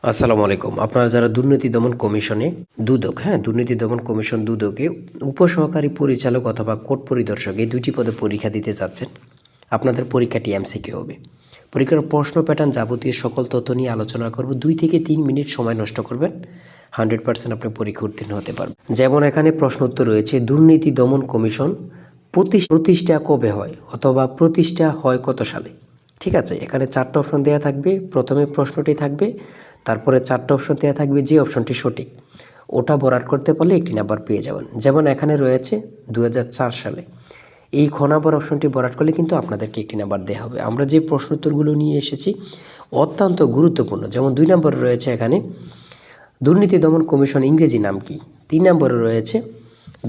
আসসালামু আলাইকুম। আপনারা যারা দুর্নীতি দমন কমিশনে দুর্নীতি দমন কমিশন দুদকে উপসহকারী পরিচালক অথবা কোর্ট পরিদর্শক এই দুইটি পদে পরীক্ষা দিতে যাচ্ছেন, আপনাদের পরীক্ষাটি এমসিকিউ হবে। পরীক্ষার প্রশ্ন প্যাটার্ন যাবতীয় সকল তথ্য নিয়ে আলোচনা করব। 2 থেকে 3 মিনিট সময় নষ্ট করবেন, 100% আপনি পরীক্ষা উত্তীর্ণ হতে পারবেন। যেমন এখানে প্রশ্ন উত্তর রয়েছে, দুর্নীতি দমন কমিশন প্রতিষ্ঠা কবে হয় অথবা প্রতিষ্ঠা হয় কত সালে। ঠিক আছে, এখানে 4টা অপশন দেওয়া থাকবে। প্রথমে প্রশ্নটি থাকবে, তারপরে 4টা অপশন দেওয়া থাকবে। যে অপশনটি সঠিক ওটা বরাদ করতে পারলে একটি নাম্বার পেয়ে যাবেন। যেমন এখানে রয়েছে 2004 সালে। এই খ নাম্বার অপশনটি বরাদ করলে কিন্তু আপনাদেরকে একটি নাম্বার দেওয়া হবে। আমরা যে প্রশ্ন উত্তরগুলো নিয়ে এসেছি অত্যন্ত গুরুত্বপূর্ণ। যেমন 2 নম্বরে রয়েছে এখানে দুর্নীতি দমন কমিশন ইংরেজি নাম কি। 3 নম্বরে রয়েছে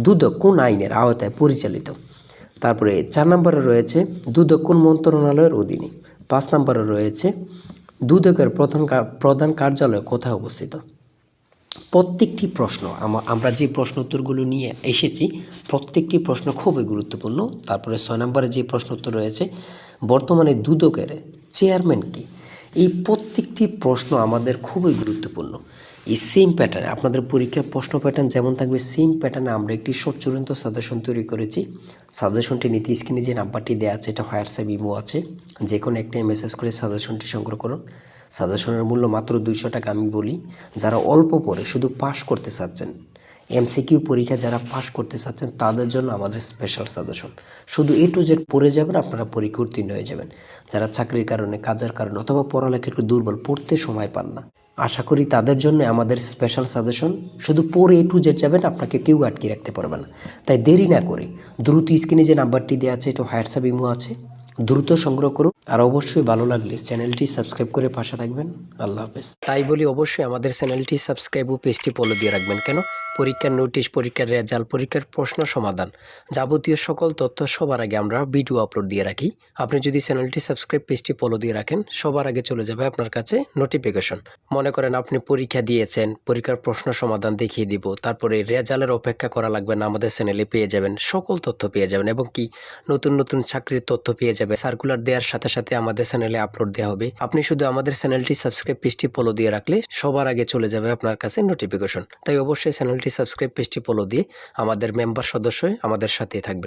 দুদক কোন আইনের আওতায় পরিচালিত। তারপরে 4 নম্বরে রয়েছে দুদক কোন মন্ত্রণালয়ের অধীনে। 5 নম্বরে রয়েছে দুদকের প্রধান কার্যালয় কোথায় অবস্থিত। প্রত্যেকটি প্রশ্ন আমরা যে প্রশ্ন উত্তরগুলো নিয়ে এসেছি প্রত্যেকটি প্রশ্ন খুবই গুরুত্বপূর্ণ। তারপরে 6 নম্বরে যে প্রশ্ন উত্তর রয়েছে বর্তমানে দুদকের চেয়ারম্যান কি। এই প্রত্যেকটি প্রশ্ন আমাদের খুবই গুরুত্বপূর্ণ। এই সেম প্যাটার্নে আপনাদের পরীক্ষার প্রশ্ন প্যাটার্ন যেমন থাকবে সেম প্যাটার্নে আমরা একটি চূড়ান্ত সাজেশন তৈরি করেছি। সাজেশনটি নিতে স্ক্রিনে যে নাম্বারটি দেওয়া আছে এটা হোয়াটসঅ্যাপ ইমো আছে, যে কোনো একটাই মেসেজ করে সাজেশনটি সংগ্রহ করুন। সাজেশনের মূল্য মাত্র 200 টাকা। আমি বলি যারা অল্প পড়ে শুধু পাস করতে চাচ্ছেন, এমসিকিউ পরীক্ষা যারা পাস করতে চাচ্ছেন তাদের জন্য আমাদের স্পেশাল সাজেশন। শুধু A to Z পড়ে যাবেন, আপনারা পরীক্ষা উত্তীর্ণ হয়ে যাবেন। যারা চাকরির কারণে, কাজের কারণে অথবা পড়ালেখা একটু দুর্বল, পড়তে সময় পান না, আশা করি তাদের জন্য আমাদের স্পেশাল সাজেশন। শুধু পড়ে A to Z যাবেন, আপনাকে কেউ আটকে রাখতে পারবে না। তাই দেরি না করে দ্রুত স্ক্রিনে যে নাম্বারটি দেওয়া আছে এটা হোয়াটসঅ্যাপ ইমো আছে, দ্রুত সংগ্রহ করুন। আর অবশ্যই ভালো লাগলে চ্যানেলটি সাবস্ক্রাইব করে পাশে থাকবেন। আল্লাহ হাফেজ। তাই বলি অবশ্যই আমাদের চ্যানেলটি সাবস্ক্রাইব ও পেজটি ফলো দিয়ে রাখবেন। কেন? পরীক্ষার নোটিশ, পরীক্ষার রেজাল্ট, পরীক্ষার প্রশ্ন সমাধান যাবতীয় সকল তথ্য সবার আগে আমরা ভিডিও আপলোড দিয়ে রাখি। আপনি যদি চ্যানেলটি সাবস্ক্রাইব, পেজটি ফলো দিয়ে রাখেন সবার আগে চলে যাবে আপনার কাছে নোটিফিকেশন। মনে করেন আপনি পরীক্ষা দিয়েছেন, পরীক্ষার প্রশ্ন সমাধান দেখিয়ে দিব, তারপরে রেজাল্টের অপেক্ষা করা লাগবে না, আমাদের চ্যানেলে পেয়ে যাবেন, সকল তথ্য পেয়ে যাবেন এবং কি নতুন নতুন চাকরির তথ্য পেয়ে যাবে। সার্কুলার দেওয়ার সাথে সাথে আমাদের চ্যানেলে আপলোড দেওয়া হবে। আপনি শুধু আমাদের চ্যানেলটি সাবস্ক্রাইব, পেজটি ফলো দিয়ে রাখলে সবার আগে চলে যাবে আপনার কাছে নোটিফিকেশন। তাই অবশ্যই চ্যানেলটি সাবস্ক্রাইব, পেজটি ফলো দিয়ে আমাদের মেম্বার সদস্য হয়ে আমাদের সাথেই থাকবে।